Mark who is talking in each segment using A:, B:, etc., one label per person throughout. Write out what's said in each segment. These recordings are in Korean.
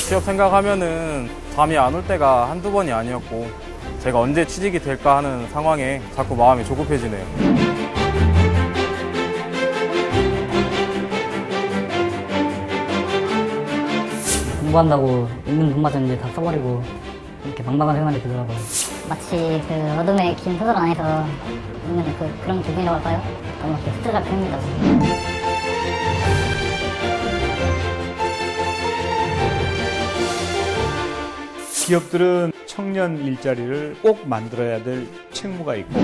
A: 취업 생각하면은 잠이 안 올 때가 한두 번이 아니었고 제가 언제 취직이 될까 하는 상황에 자꾸 마음이 조급해지네요.
B: 공부한다고 있는 돈마저 이제 다 써버리고 이렇게 막막한 생각이 들더라고요.
C: 마치 그 어둠의 긴 소설 안에서 있는 그런 기분이라고 할까요? 너무 이렇게 스트레스가 큽니다.
D: 기업들은 청년 일자리를 꼭 만들어야 될 책무가 있고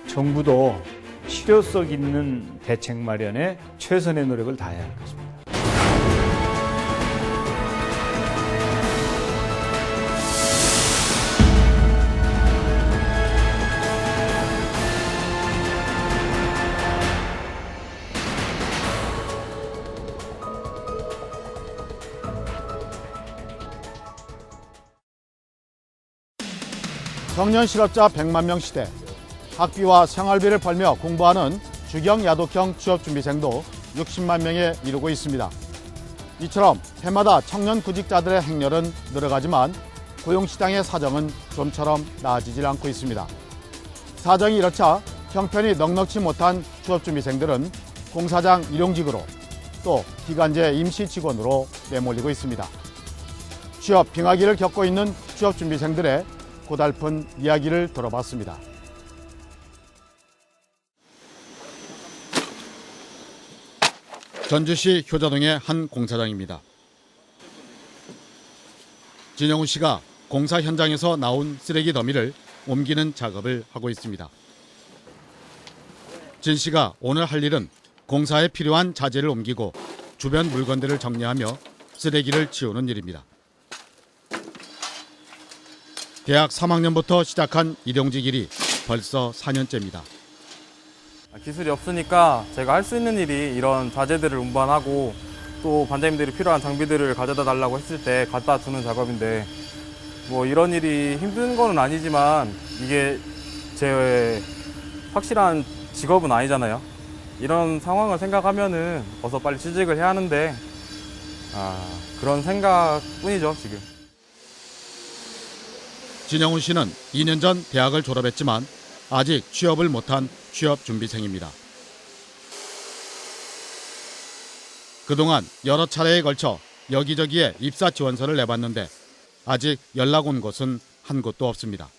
D: 정부도 실효성 있는 대책 마련에 최선의 노력을 다해야 할 것입니다.
E: 청년 실업자 100만 명 시대, 학비와 생활비를 벌며 공부하는 주경 야독형 취업준비생도 60만 명에 이르고 있습니다. 이처럼 해마다 청년 구직자들의 행렬은 늘어가지만 고용시장의 사정은 좀처럼 나아지질 않고 있습니다. 사정이 이렇자 형편이 넉넉지 못한 취업준비생들은 공사장 일용직으로 또 기간제 임시직원으로 내몰리고 있습니다. 취업 빙하기를 겪고 있는 취업준비생들의 고달픈 이야기를 들어봤습니다. 전주시 효자동의 한 공사장입니다. 진영훈 씨가 공사 현장에서 나온 쓰레기 더미를 옮기는 작업을 하고 있습니다. 진 씨가 오늘 할 일은 공사에 필요한 자재를 옮기고 주변 물건들을 정리하며 쓰레기를 치우는 일입니다. 대학 3학년부터 시작한 일용직 일이 벌써 4년째입니다.
A: 기술이 없으니까 제가 할 수 있는 일이 이런 자재들을 운반하고 또 반장님들이 필요한 장비들을 가져다 달라고 했을 때 갖다 주는 작업인데 뭐 이런 일이 힘든 거는 아니지만 이게 제 확실한 직업은 아니잖아요. 이런 상황을 생각하면은 어서 빨리 취직을 해야 하는데 그런 생각뿐이죠, 지금.
E: 진영훈 씨는 2년 전 대학을 졸업했지만 아직 취업을 못한 취업준비생입니다. 그동안 여러 차례에 걸쳐 여기저기에 입사 지원서를 내봤는데 아직 연락 온 곳은 한 곳도 없습니다.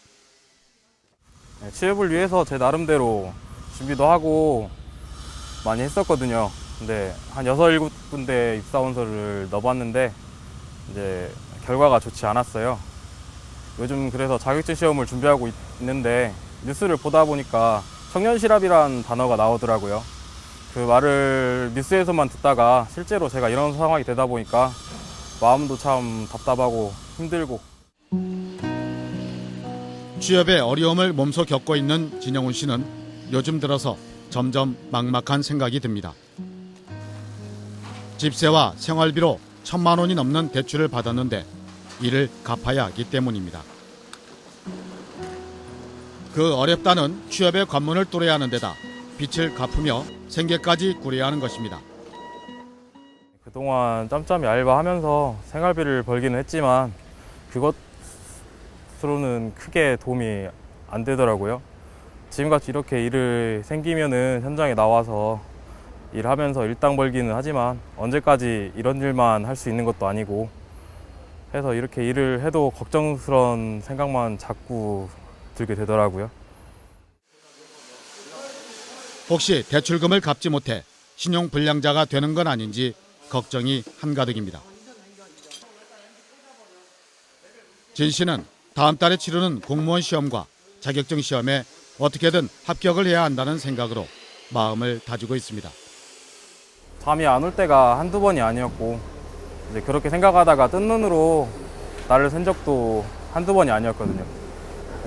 A: 취업을 위해서 제 나름대로 준비도 하고 많이 했었거든요. 근데 한 6, 7군데 입사원서를 넣어봤는데 이제 결과가 좋지 않았어요. 요즘 그래서 자격증 시험을 준비하고 있는데 뉴스를 보다 보니까 청년실업이란 단어가 나오더라고요. 그 말을 뉴스에서만 듣다가 실제로 제가 이런 상황이 되다 보니까 마음도 참 답답하고 힘들고.
E: 취업의 어려움을 몸소 겪고 있는 진영훈 씨는 요즘 들어서 점점 막막한 생각이 듭니다. 집세와 생활비로 1,000만 원이 넘는 대출을 받았는데 이를 갚아야 하기 때문입니다. 그 어렵다는 취업의 관문을 뚫어야 하는 데다 빚을 갚으며 생계까지 꾸려야 하는 것입니다.
A: 그동안 짬짬이 알바하면서 생활비를 벌기는 했지만 그것으로는 크게 도움이 안 되더라고요. 지금같이 이렇게 일을 생기면은 현장에 나와서 일하면서 일당 벌기는 하지만 언제까지 이런 일만 할 수 있는 것도 아니고 해서 이렇게 일을 해도 걱정스러운 생각만 자꾸 들게 되더라고요.
E: 혹시 대출금을 갚지 못해 신용불량자가 되는 건 아닌지 걱정이 한가득입니다. 진 씨는 다음 달에 치르는 공무원 시험과 자격증 시험에 어떻게든 합격을 해야 한다는 생각으로 마음을 다지고 있습니다.
A: 잠이 안 올 때가 한두 번이 아니었고 이제 그렇게 생각하다가 뜬 눈으로 날을 샌 적도 한두 번이 아니었거든요.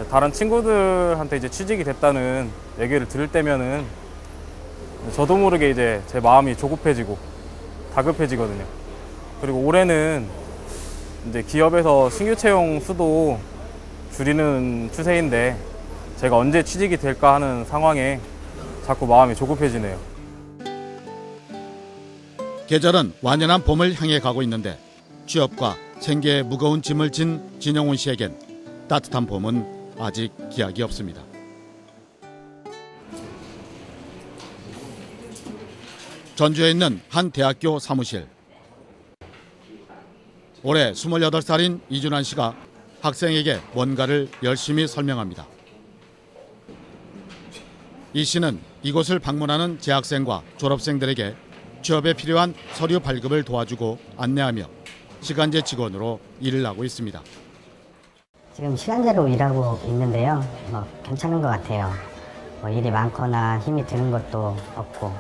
A: 다른 친구들한테 이제 취직이 됐다는 얘기를 들을 때면은 저도 모르게 이제 제 마음이 조급해지고 다급해지거든요. 그리고 올해는 이제 기업에서 신규 채용 수도 줄이는 추세인데 제가 언제 취직이 될까 하는 상황에 자꾸 마음이 조급해지네요.
E: 계절은 완연한 봄을 향해 가고 있는데 취업과 생계의 무거운 짐을 진 진영훈 씨에겐 따뜻한 봄은 아직 기약이 없습니다. 전주에 있는 한 대학교 사무실. 올해 28살인 이준환 씨가 학생에게 뭔가를 열심히 설명합니다. 이 씨는 이곳을 방문하는 재학생과 졸업생들에게 취업에 필요한 서류 발급을 도와주고 안내하며 시간제 직원으로 일을 하고 있습니다.
F: 지금 시간제로 일하고 있는데요. 괜찮은 것 같아요. 일이 많거나 힘이 드는 것도 없고.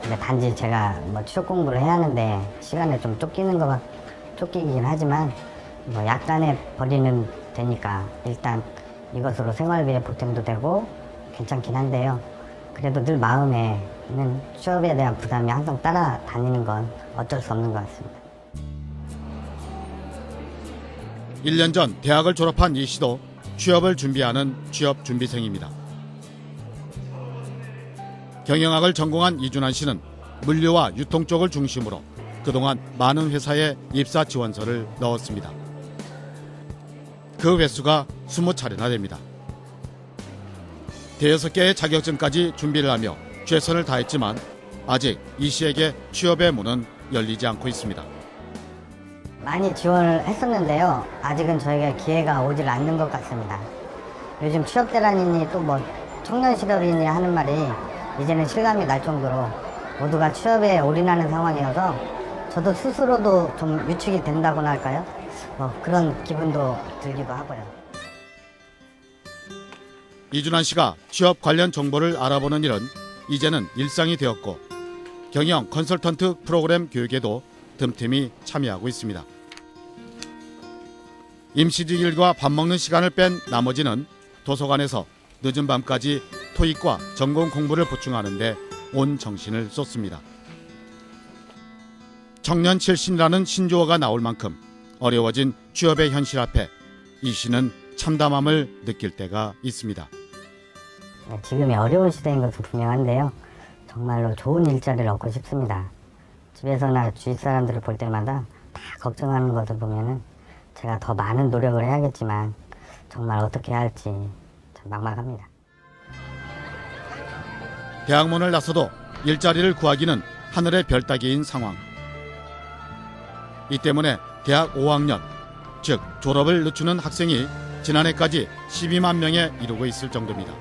F: 근데 단지 제가 취업 공부를 해야 하는데 시간에 좀 쫓기긴 하지만 약간의 벌이는 되니까 일단 이것으로 생활비에 보탬도 되고 괜찮긴 한데요. 그래도 늘 마음에는 취업에 대한 부담이 항상 따라다니는 건 어쩔 수 없는 것 같습니다.
E: 1년 전 대학을 졸업한 이 씨도 취업을 준비하는 취업준비생입니다. 경영학을 전공한 이준환 씨는 물류와 유통 쪽을 중심으로 그동안 많은 회사에 입사 지원서를 넣었습니다. 그 횟수가 20차례나 됩니다. 대여섯 개의 자격증까지 준비를 하며 최선을 다했지만 아직 이 씨에게 취업의 문은 열리지 않고 있습니다.
F: 많이 지원을 했었는데요. 아직은 저에게 기회가 오질 않는 것 같습니다. 요즘 취업대란이니 또 청년 실업이니 하는 말이 이제는 실감이 날 정도로 모두가 취업에 올인하는 상황이어서 저도 스스로도 좀 위축이 된다고나 할까요? 그런 기분도 들기도 하고요.
E: 이준환 씨가 취업 관련 정보를 알아보는 일은 이제는 일상이 되었고 경영 컨설턴트 프로그램 교육에도 틈틈이 참여하고 있습니다. 임시직일과 밥 먹는 시간을 뺀 나머지는 도서관에서 늦은 밤까지 토익과 전공 공부를 보충하는 데 온 정신을 쏟습니다. 청년 출신이라는 신조어가 나올 만큼 어려워진 취업의 현실 앞에 이 씨는 참담함을 느낄 때가 있습니다.
F: 지금이 어려운 시대인 것은 분명한데요. 정말로 좋은 일자리를 얻고 싶습니다. 집에서나 주위 사람들을 볼 때마다 다 걱정하는 것을 보면은 제가 더 많은 노력을 해야겠지만 정말 어떻게 해야 할지 참 막막합니다.
E: 대학문을 나서도 일자리를 구하기는 하늘의 별 따기인 상황. 이 때문에 대학 5학년, 즉 졸업을 늦추는 학생이 지난해까지 12만 명에 이르고 있을 정도입니다.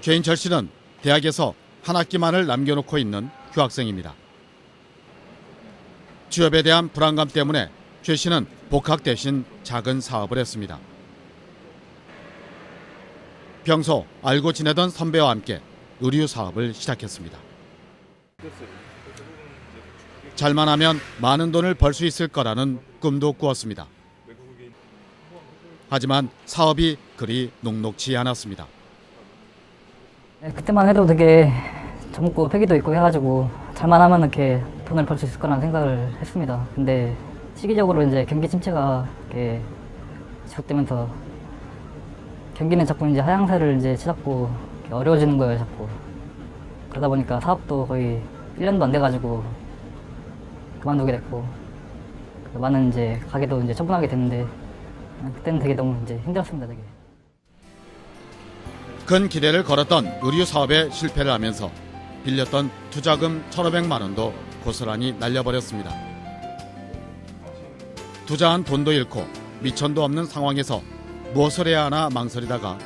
E: 최인철 씨는 대학에서 한 학기만을 남겨놓고 있는 휴학생입니다. 취업에 대한 불안감 때문에 최 씨는 복학 대신 작은 사업을 했습니다. 평소 알고 지내던 선배와 함께 의류 사업을 시작했습니다. 잘만 하면 많은 돈을 벌 수 있을 거라는 꿈도 꾸었습니다. 하지만 사업이 그리 녹록지 않았습니다.
B: 그때만 해도 되게 젊고 패기도 있고 해가지고 잘만 하면 이렇게 돈을 벌 수 있을 거라는 생각을 했습니다. 근데 시기적으로 이제 경기 침체가 이렇게 지속되면서 경기는 자꾸 이제 하향세를 이제 치닫고 어려워지는 거예요, 자꾸. 그러다 보니까 사업도 거의 1년도 안 돼가지고 그만두게 됐고 많은 이제 가게도 이제 처분하게 됐는데 그때는 되게 너무 이제 힘들었습니다, 되게.
E: 큰 기대를 걸었던 의류 사업에 실패를 하면서 빌렸던 투자금 1,500만 원도 고스란히 날려버렸습니다. 투자한 돈도 잃고 미천도 없는 상황에서 무엇을 해야 하나 망설이다가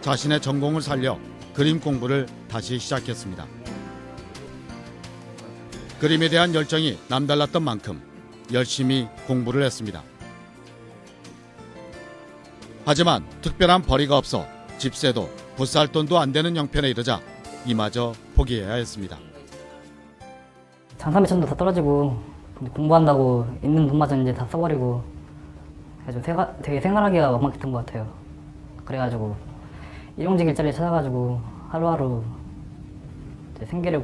E: 자신의 전공을 살려 그림 공부를 다시 시작했습니다. 그림에 대한 열정이 남달랐던 만큼 열심히 공부를 했습니다. 하지만 특별한 벌이가 없어 집세도 붓살 돈도 안 되는 형편에 이르자 이마저 포기해야 했습니다.
B: 장사 매천도 다 떨어지고 공부한다고 있는 돈마저 이제 다 써버리고 그래서 되게 생활하기가 막막했던 것 같아요. 그래가지고 일용직 일자리 찾아가지고 하루하루 이제 생계를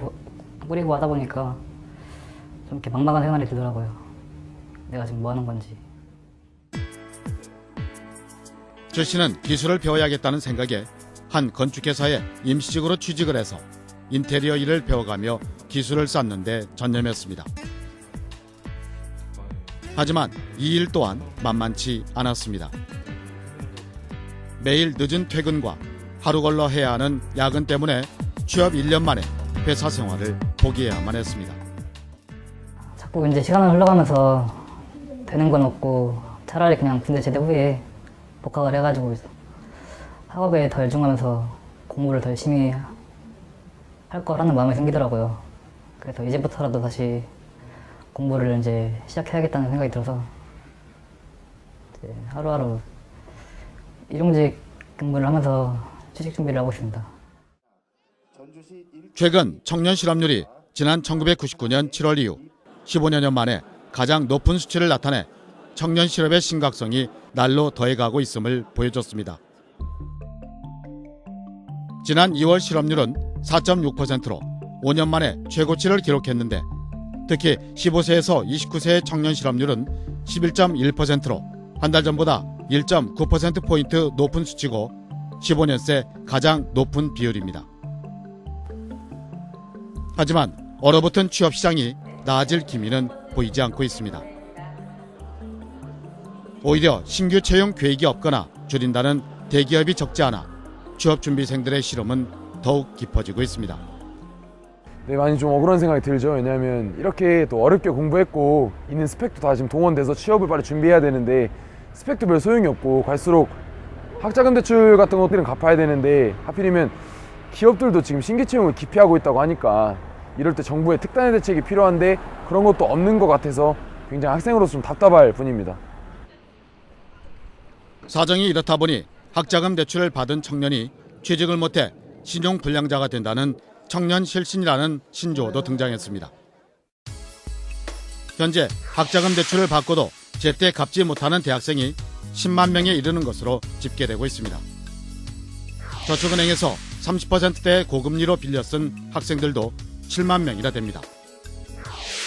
B: 꾸리고 하다 보니까 좀 이렇게 막막한 생활이 들더라고요. 내가 지금 뭐 하는 건지.
E: 최 씨는 기술을 배워야겠다는 생각에 한 건축회사에 임시직으로 취직을 해서 인테리어 일을 배워가며 기술을 쌓는 데 전념했습니다. 하지만 이 일 또한 만만치 않았습니다. 매일 늦은 퇴근과 하루 걸러 해야 하는 야근 때문에 취업 1년 만에 회사 생활을 포기해야만 했습니다.
B: 자꾸 이제 시간을 흘러가면서 되는 건 없고 차라리 그냥 군대 제대 후에 복학을 해가지고 학업에 더 열중하면서 공부를 더 열심히 할 거라는 마음이 생기더라고요. 그래서 이제부터라도 다시 공부를 이제 시작해야겠다는 생각이 들어서 이제 하루하루 일용직 근무를 하면서 취직 준비를 하고 있습니다.
E: 최근 청년 실업률이 지난 1999년 7월 이후 15년 만에 가장 높은 수치를 나타내 청년 실업의 심각성이 날로 더해가고 있음을 보여줬습니다. 지난 2월 실업률은 4.6%로 5년 만에 최고치를 기록했는데 특히 15세에서 29세의 청년 실업률은 11.1%로 한 달 전보다 1.9%포인트 높은 수치고 15년 새 가장 높은 비율입니다. 하지만 얼어붙은 취업시장이 나아질 기미는 보이지 않고 있습니다. 오히려 신규 채용 계획이 없거나 줄인다는 대기업이 적지 않아 취업준비생들의 실험은 더욱 깊어지고 있습니다.
G: 네, 많이 좀 억울한 생각이 들죠. 왜냐하면 이렇게 또 어렵게 공부했고 있는 스펙도 다 지금 동원돼서 취업을 빨리 준비해야 되는데 스펙도 별 소용이 없고 갈수록 학자금 대출 같은 것들은 갚아야 되는데 하필이면 기업들도 지금 신규 채용을 기피하고 있다고 하니까 이럴 때 정부의 특단의 대책이 필요한데 그런 것도 없는 것 같아서 굉장히 학생으로서 좀 답답할 뿐입니다.
E: 사정이 이렇다 보니 학자금 대출을 받은 청년이 취직을 못해 신용불량자가 된다는 청년 실신이라는 신조어도 등장했습니다. 현재 학자금 대출을 받고도 제때 갚지 못하는 대학생이 10만 명에 이르는 것으로 집계되고 있습니다. 저축은행에서 30%대의 고금리로 빌려 쓴 학생들도 7만 명이나 됩니다.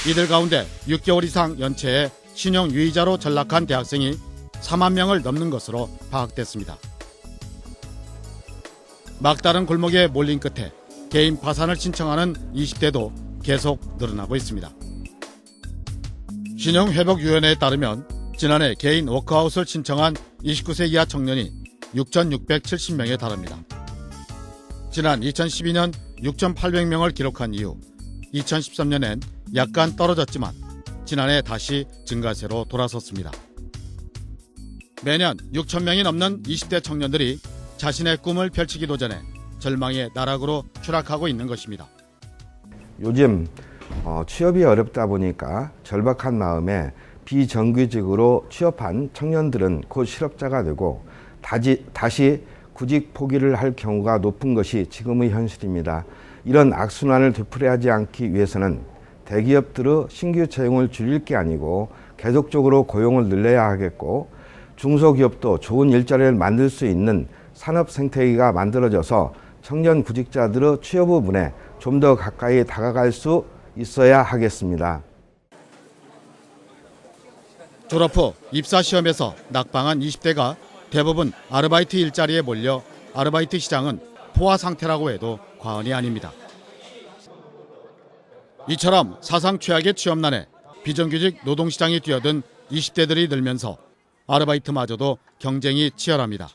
E: 이들 가운데 6개월 이상 연체에 신용유의자로 전락한 대학생이 4만 명을 넘는 것으로 파악됐습니다. 막다른 골목에 몰린 끝에 개인 파산을 신청하는 20대도 계속 늘어나고 있습니다. 신용회복위원회에 따르면 지난해 개인 워크아웃을 신청한 29세 이하 청년이 6,670명에 달합니다. 지난 2012년 6,800명을 기록한 이후 2013년엔 약간 떨어졌지만 지난해 다시 증가세로 돌아섰습니다. 매년 6,000명이 넘는 20대 청년들이 자신의 꿈을 펼치기도 전에 절망의 나락으로 추락하고 있는 것입니다.
H: 요즘 취업이 어렵다 보니까 절박한 마음에 비정규직으로 취업한 청년들은 곧 실업자가 되고 다시 구직 포기를 할 경우가 높은 것이 지금의 현실입니다. 이런 악순환을 되풀이하지 않기 위해서는 대기업들의 신규 채용을 줄일 게 아니고 계속적으로 고용을 늘려야 하겠고 중소기업도 좋은 일자리를 만들 수 있는 산업 생태계가 만들어져서 청년 구직자들의 취업 부분에 좀 더 가까이 다가갈 수 있어야 하겠습니다.
E: 졸업 후 입사시험에서 낙방한 20대가 대부분 아르바이트 일자리에 몰려 아르바이트 시장은 포화 상태라고 해도 과언이 아닙니다. 이처럼 사상 최악의 취업난에 비정규직 노동시장이 뛰어든 20대들이 늘면서 아르바이트마저도 경쟁이 치열합니다.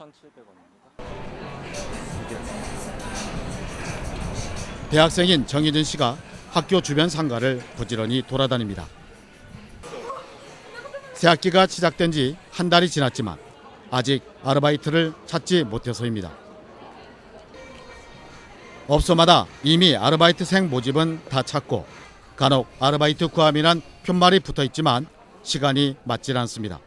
E: 대학생인 정희진 씨가 학교 주변 상가를 부지런히 돌아다닙니다. 새학기가 시작된 지 한 달이 지났지만 아직 아르바이트를 찾지 못해서입니다. 업소마다 이미 아르바이트생 모집은 다 찼고 간혹 아르바이트 구함이란 푯말이 붙어있지만 시간이 맞질 않습니다.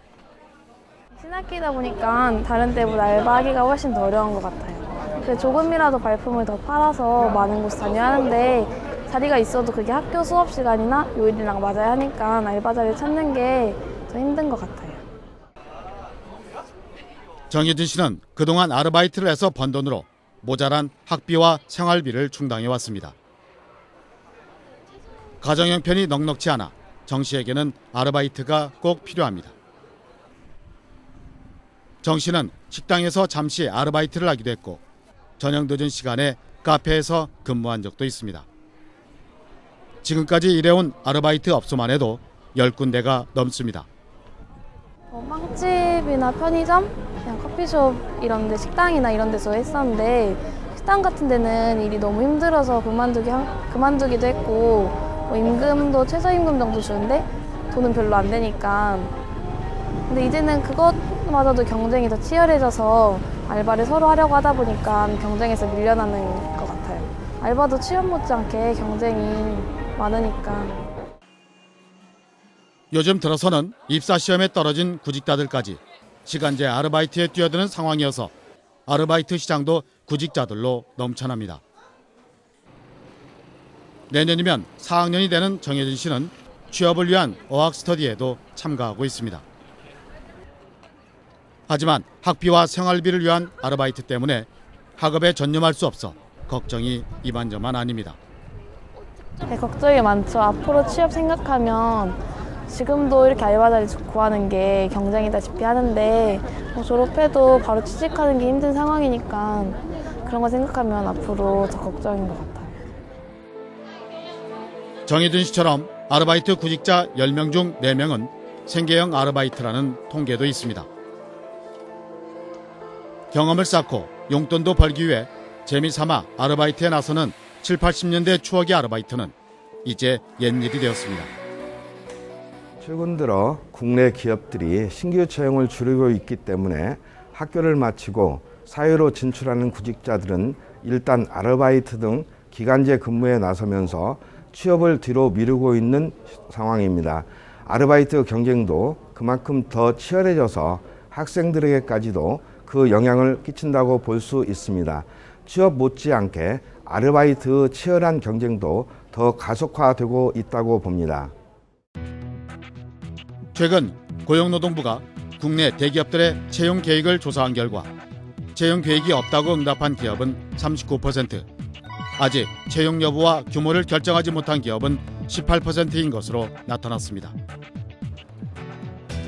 I: 신학기다 보니까 다른 때보다 알바하기가 훨씬 더 어려운 것 같아요. 그래서 조금이라도 발품을 더 팔아서 많은 곳 다녀야 하는데 자리가 있어도 그게 학교 수업 시간이나 요일이랑 맞아야 하니까 알바 자리 찾는 게 좀 힘든 것 같아요.
E: 정혜진 씨는 그동안 아르바이트를 해서 번 돈으로 모자란 학비와 생활비를 충당해왔습니다. 가정 형편이 넉넉지 않아 정 씨에게는 아르바이트가 꼭 필요합니다. 정 씨는 식당에서 잠시 아르바이트를 하기도 했고 저녁 늦은 시간에 카페에서 근무한 적도 있습니다. 지금까지 일해온 아르바이트 업소만 해도 10군데가 넘습니다.
I: 빵집이나 편의점, 그냥 커피숍 이런 데, 식당이나 이런 데서 했었는데 식당 같은 데는 일이 너무 힘들어서 그만두기도 했고 뭐 임금도 최저임금 정도 주는데 돈은 별로 안 되니까. 근데 이제는 그것마저도 경쟁이 더 치열해져서 알바를 서로 하려고 하다 보니까 경쟁에서 밀려나는 것 같아요. 알바도 취업 못지않게 경쟁이 많으니까.
E: 요즘 들어서는 입사시험에 떨어진 구직자들까지 시간제 아르바이트에 뛰어드는 상황이어서 아르바이트 시장도 구직자들로 넘쳐납니다. 내년이면 4학년이 되는 정혜진 씨는 취업을 위한 어학 스터디에도 참가하고 있습니다. 하지만 학비와 생활비를 위한 아르바이트 때문에 학업에 전념할 수 없어 걱정이 이만저만 아닙니다.
I: 네, 걱정이 많죠. 앞으로 취업 생각하면 지금도 이렇게 알바 자리 구하는 게 경쟁이다시피 하는데 졸업해도 바로 취직하는 게 힘든 상황이니까 그런 거 생각하면 앞으로 더 걱정인 것 같아요.
E: 정혜진 씨처럼 아르바이트 구직자 10명 중 4명은 생계형 아르바이트라는 통계도 있습니다. 경험을 쌓고 용돈도 벌기 위해 재미삼아 아르바이트에 나서는 7, 80년대 추억의 아르바이트는 이제 옛일이 되었습니다.
H: 최근 들어 국내 기업들이 신규 채용을 줄이고 있기 때문에 학교를 마치고 사회로 진출하는 구직자들은 일단 아르바이트 등 기간제 근무에 나서면서 취업을 뒤로 미루고 있는 상황입니다. 아르바이트 경쟁도 그만큼 더 치열해져서 학생들에게까지도 그 영향을 끼친다고 볼 수 있습니다. 취업 못지않게 아르바이트 치열한 경쟁도 더 가속화되고 있다고 봅니다.
E: 최근 고용노동부가 국내 대기업들의 채용 계획을 조사한 결과 채용 계획이 없다고 응답한 기업은 39%, 아직 채용 여부와 규모를 결정하지 못한 기업은 18%인 것으로 나타났습니다.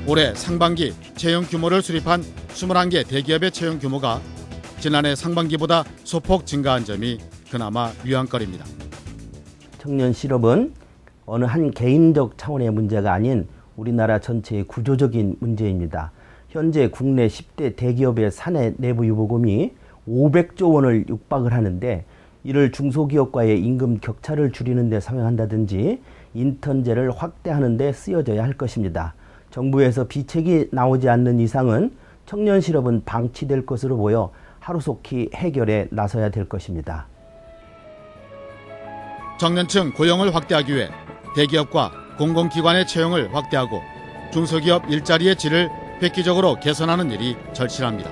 E: 올해 상반기 채용 규모를 수립한 21개 대기업의 채용 규모가 지난해 상반기보다 소폭 증가한 점이 그나마 위안거리입니다.
J: 청년 실업은 어느 한 개인적 차원의 문제가 아닌 우리나라 전체의 구조적인 문제입니다. 현재 국내 10대 대기업의 사내 내부 유보금이 500조 원을 육박을 하는데 이를 중소기업과의 임금 격차를 줄이는 데 사용한다든지 인턴제를 확대하는 데 쓰여져야 할 것입니다. 정부에서 비책이 나오지 않는 이상은 청년 실업은 방치될 것으로 보여 하루속히 해결에 나서야 될 것입니다.
E: 청년층 고용을 확대하기 위해 대기업과 공공기관의 채용을 확대하고 중소기업 일자리의 질을 획기적으로 개선하는 일이 절실합니다.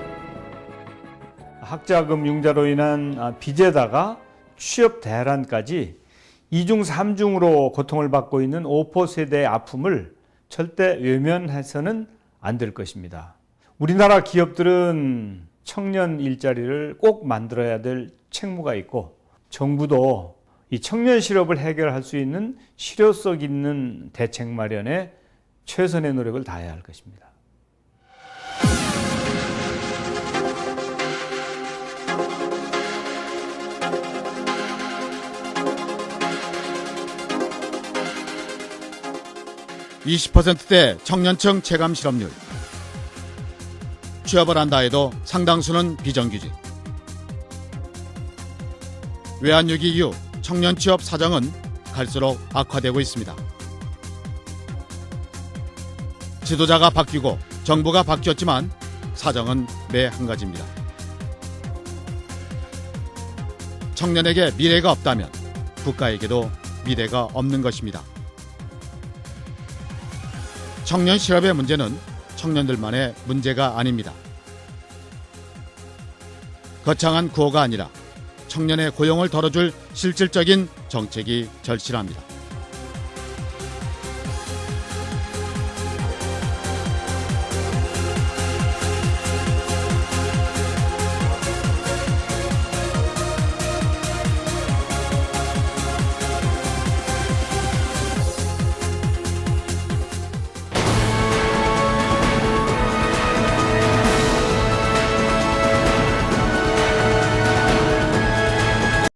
D: 학자금 융자로 인한 빚에다가 취업 대란까지 2중 3중으로 고통을 받고 있는 5포 세대의 아픔을 절대 외면해서는 안 될 것입니다. 우리나라 기업들은 청년 일자리를 꼭 만들어야 될 책무가 있고 정부도 이 청년 실업을 해결할 수 있는 실효성 있는 대책 마련에 최선의 노력을 다해야 할 것입니다.
E: (20%대) 청년층 체감 실업률. 취업을 한다 해도 상당수는 비정규직. 외환위기 이후 청년 취업 사정은 갈수록 악화되고 있습니다. 지도자가 바뀌고 정부가 바뀌었지만 사정은 매 한 가지입니다. 청년에게 미래가 없다면 국가에게도 미래가 없는 것입니다. 청년 실업의 문제는 청년들만의 문제가 아닙니다. 거창한 구호가 아니라 청년의 고용을 덜어줄 실질적인 정책이 절실합니다.